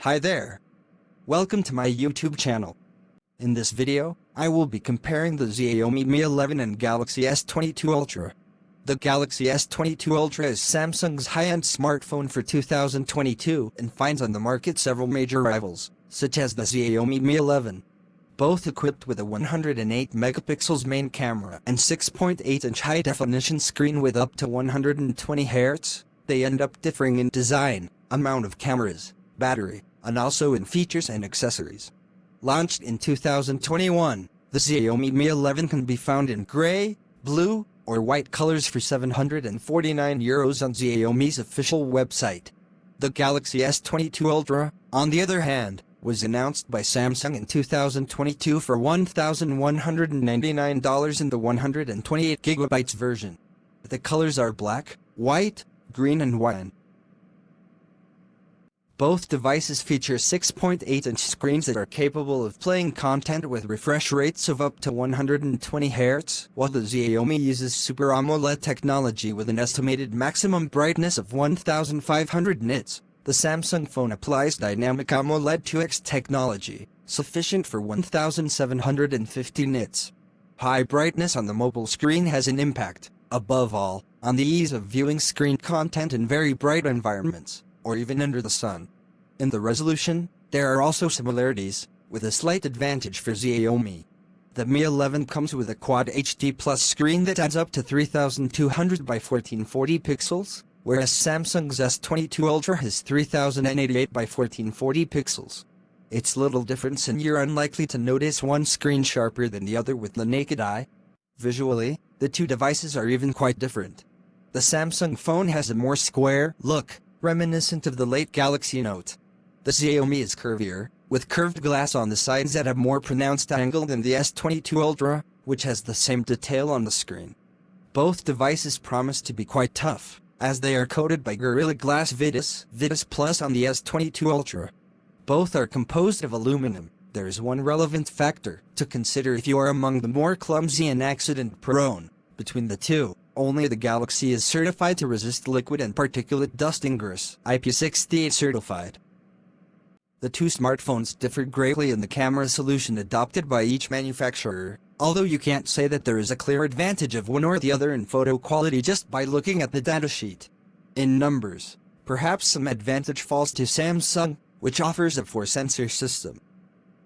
Hi there. Welcome to my YouTube channel. In this video, I will be comparing the Xiaomi Mi 11 and Galaxy S22 Ultra. The Galaxy S22 Ultra is Samsung's high-end smartphone for 2022 and finds on the market several major rivals, such as the Xiaomi Mi 11. Both equipped with a 108 megapixels main camera and 6.8-inch high-definition screen with up to 120 Hz, they end up differing in design, amount of cameras, battery, and also in features and accessories. Launched in 2021, the Xiaomi Mi 11 can be found in gray, blue, or white colors for €749 on Xiaomi's official website. The Galaxy S22 Ultra, on the other hand, was announced by Samsung in 2022 for $1,199 in the 128GB version. The colors are black, white, green and wine. Both devices feature 6.8-inch screens that are capable of playing content with refresh rates of up to 120 Hz, while the Xiaomi uses Super AMOLED technology with an estimated maximum brightness of 1500 nits. The Samsung phone applies Dynamic AMOLED 2X technology, sufficient for 1750 nits. High brightness on the mobile screen has an impact, above all, on the ease of viewing screen content in very bright environments, or even under the sun. In the resolution, there are also similarities, with a slight advantage for Xiaomi. The Mi 11 comes with a Quad HD Plus screen that adds up to 3200 by 1440 pixels, whereas Samsung's S22 Ultra has 3088 by 1440 pixels. It's little difference and you're unlikely to notice one screen sharper than the other with the naked eye. Visually, the two devices are even quite different. The Samsung phone has a more square look, reminiscent of the late Galaxy Note. The Xiaomi is curvier, with curved glass on the sides at a more pronounced angle than the S22 Ultra, which has the same detail on the screen. Both devices promise to be quite tough, as they are coated by Gorilla Glass Vitis Plus on the S22 Ultra. Both are composed of aluminum. There is one relevant factor to consider if you are among the more clumsy and accident-prone. Between the two, only the Galaxy is certified to resist liquid and particulate dust ingress, IP68 certified. The two smartphones differ greatly in the camera solution adopted by each manufacturer, although you can't say that there is a clear advantage of one or the other in photo quality just by looking at the datasheet. In numbers, perhaps some advantage falls to Samsung, which offers a 4-sensor system.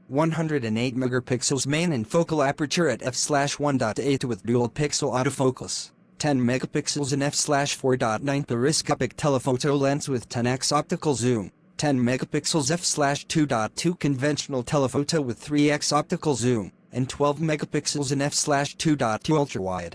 108 megapixels main and focal aperture at f/1.8 with dual pixel autofocus, 10 megapixels in f/4.9 periscopic telephoto lens with 10x optical zoom, 10 megapixels f/2.2 conventional telephoto with 3x optical zoom, and 12 megapixels in f/2.2 ultrawide.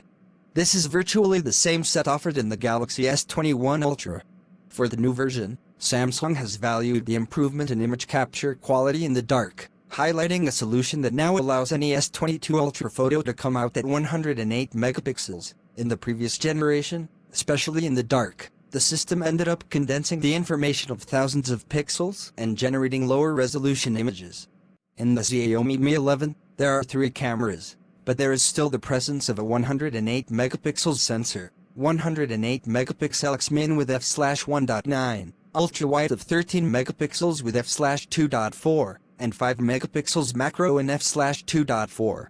This is virtually the same set offered in the Galaxy S21 Ultra. For the new version, Samsung has valued the improvement in image capture quality in the dark, highlighting a solution that now allows any S22 Ultra photo to come out at 108 megapixels. In the previous generation, especially in the dark, the system ended up condensing the information of thousands of pixels and generating lower resolution images. In the Xiaomi Mi 11, there are 3 cameras, but there is still the presence of a 108 megapixels sensor, 108 megapixel X-min with f/1.9, ultra-wide of 13 megapixels with f/2.4, and 5 megapixels macro in f/2.4.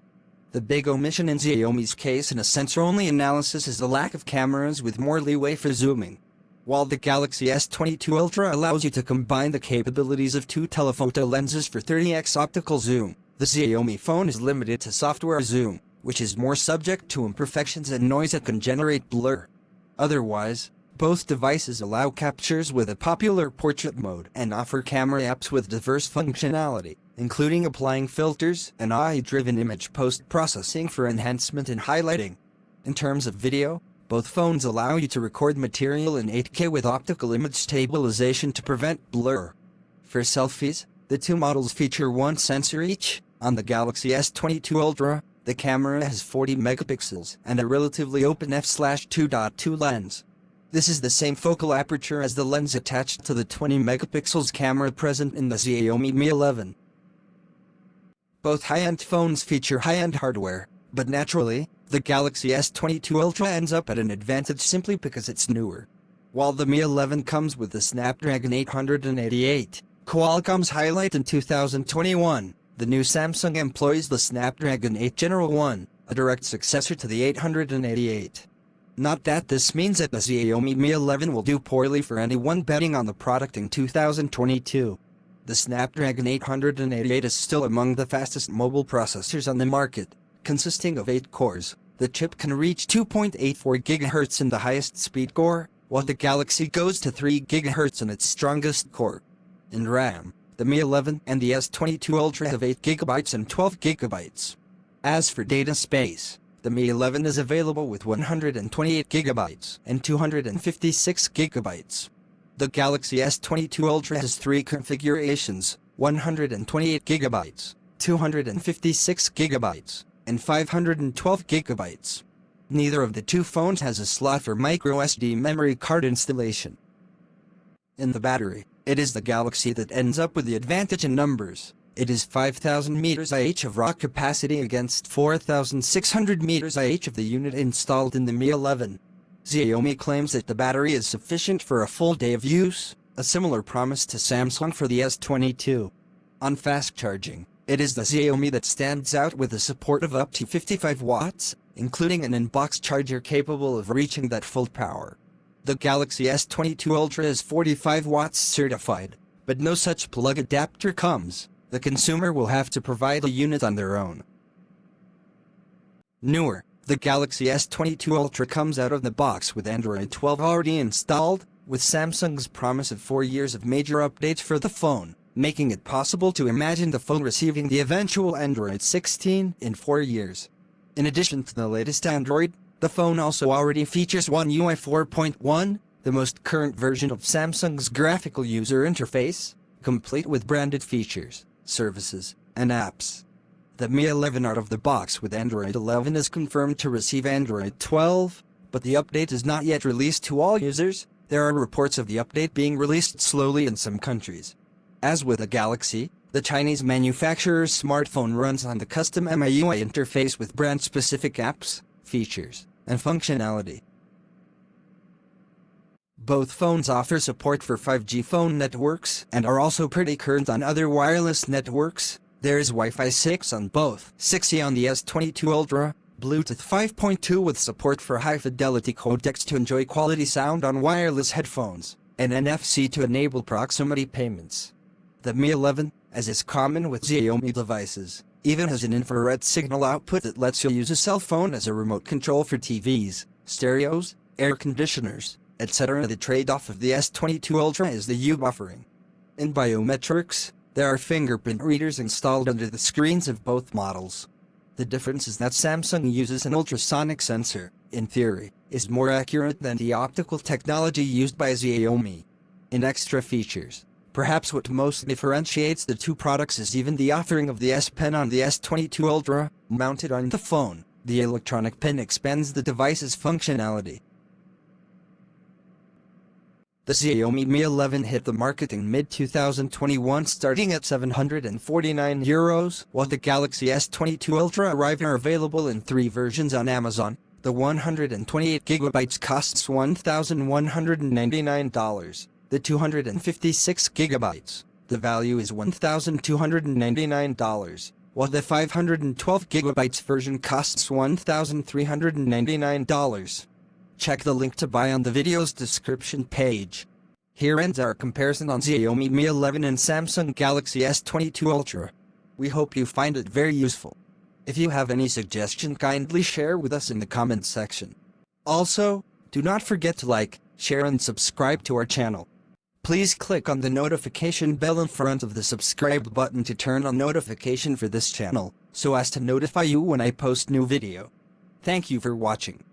The big omission in Xiaomi's case in a sensor-only analysis is the lack of cameras with more leeway for zooming. While the Galaxy S22 Ultra allows you to combine the capabilities of 2 telephoto lenses for 30x optical zoom, the Xiaomi phone is limited to software zoom, which is more subject to imperfections and noise that can generate blur. Otherwise, both devices allow captures with a popular portrait mode and offer camera apps with diverse functionality, including applying filters and AI-driven image post-processing for enhancement and highlighting. In terms of video, both phones allow you to record material in 8K with optical image stabilization to prevent blur. For selfies, the two models feature one sensor each. On the Galaxy S22 Ultra, the camera has 40 megapixels and a relatively open f/2.2 lens. This is the same focal aperture as the lens attached to the 20 megapixels camera present in the Xiaomi Mi 11. Both high-end phones feature high-end hardware, but naturally, the Galaxy S22 Ultra ends up at an advantage simply because it's newer. While the Mi 11 comes with the Snapdragon 888, Qualcomm's highlight in 2021, the new Samsung employs the Snapdragon 8 Gen 1, a direct successor to the 888. Not that this means that the Xiaomi Mi 11 will do poorly for anyone betting on the product in 2022. The Snapdragon 888 is still among the fastest mobile processors on the market, consisting of 8 cores. The chip can reach 2.84 GHz in the highest speed core, while the Galaxy goes to 3 GHz in its strongest core. In RAM, the Mi 11 and the S22 Ultra have 8 GB and 12 GB. As for data space, the Mi 11 is available with 128 GB and 256 GB. The Galaxy S22 Ultra has 3 configurations, 128 GB, 256 GB, and 512 GB. Neither of the two phones has a slot for microSD memory card installation. In the battery, it is the Galaxy that ends up with the advantage in numbers. It is 5,000 mAh of raw capacity against 4,600 mAh of the unit installed in the Mi 11. Xiaomi claims that the battery is sufficient for a full day of use, a similar promise to Samsung for the S22. On fast charging, it is the Xiaomi that stands out with the support of up to 55 watts, including an in-box charger capable of reaching that full power. The Galaxy S22 Ultra is 45 watts certified, but no such plug adapter comes. The consumer will have to provide a unit on their own. Newer, the Galaxy S22 Ultra comes out of the box with Android 12 already installed, with Samsung's promise of 4 years of major updates for the phone, making it possible to imagine the phone receiving the eventual Android 16 in 4 years. In addition to the latest Android, the phone also already features One UI 4.1, the most current version of Samsung's graphical user interface, complete with branded features, services, and apps. The Mi 11 out of the box with Android 11 is confirmed to receive Android 12, but the update is not yet released to all users. There are reports of the update being released slowly in some countries. As with the Galaxy, the Chinese manufacturer's smartphone runs on the custom MIUI interface with brand-specific apps, features, and functionality. Both phones offer support for 5G phone networks and are also pretty current on other wireless networks. There is Wi-Fi 6 on both, 6E on the S22 Ultra, Bluetooth 5.2 with support for high-fidelity codecs to enjoy quality sound on wireless headphones, and NFC to enable proximity payments. The Mi 11, as is common with Xiaomi devices, even has an infrared signal output that lets you use a cell phone as a remote control for TVs, stereos, air conditioners, etc. The trade-off of the S22 Ultra is the U buffering. In biometrics, there are fingerprint readers installed under the screens of both models. The difference is that Samsung uses an ultrasonic sensor, in theory, is more accurate than the optical technology used by Xiaomi. In extra features, perhaps what most differentiates the two products is even the offering of the S Pen on the S22 Ultra, mounted on the phone. The electronic pen expands the device's functionality. The Xiaomi Mi 11 hit the market in mid-2021 starting at €749, while the Galaxy S22 Ultra are available in 3 versions on Amazon. The 128GB costs $1,199. The 256GB, the value is $1,299, while the 512GB version costs $1,399. Check the link to buy on the video's description page. Here ends our comparison on Xiaomi Mi 11 and Samsung Galaxy S22 Ultra. We hope you find it very useful. If you have any suggestion, kindly share with us in the comments section. Also, do not forget to like, share and subscribe to our channel. Please click on the notification bell in front of the subscribe button to turn on notification for this channel, so as to notify you when I post new video. Thank you for watching.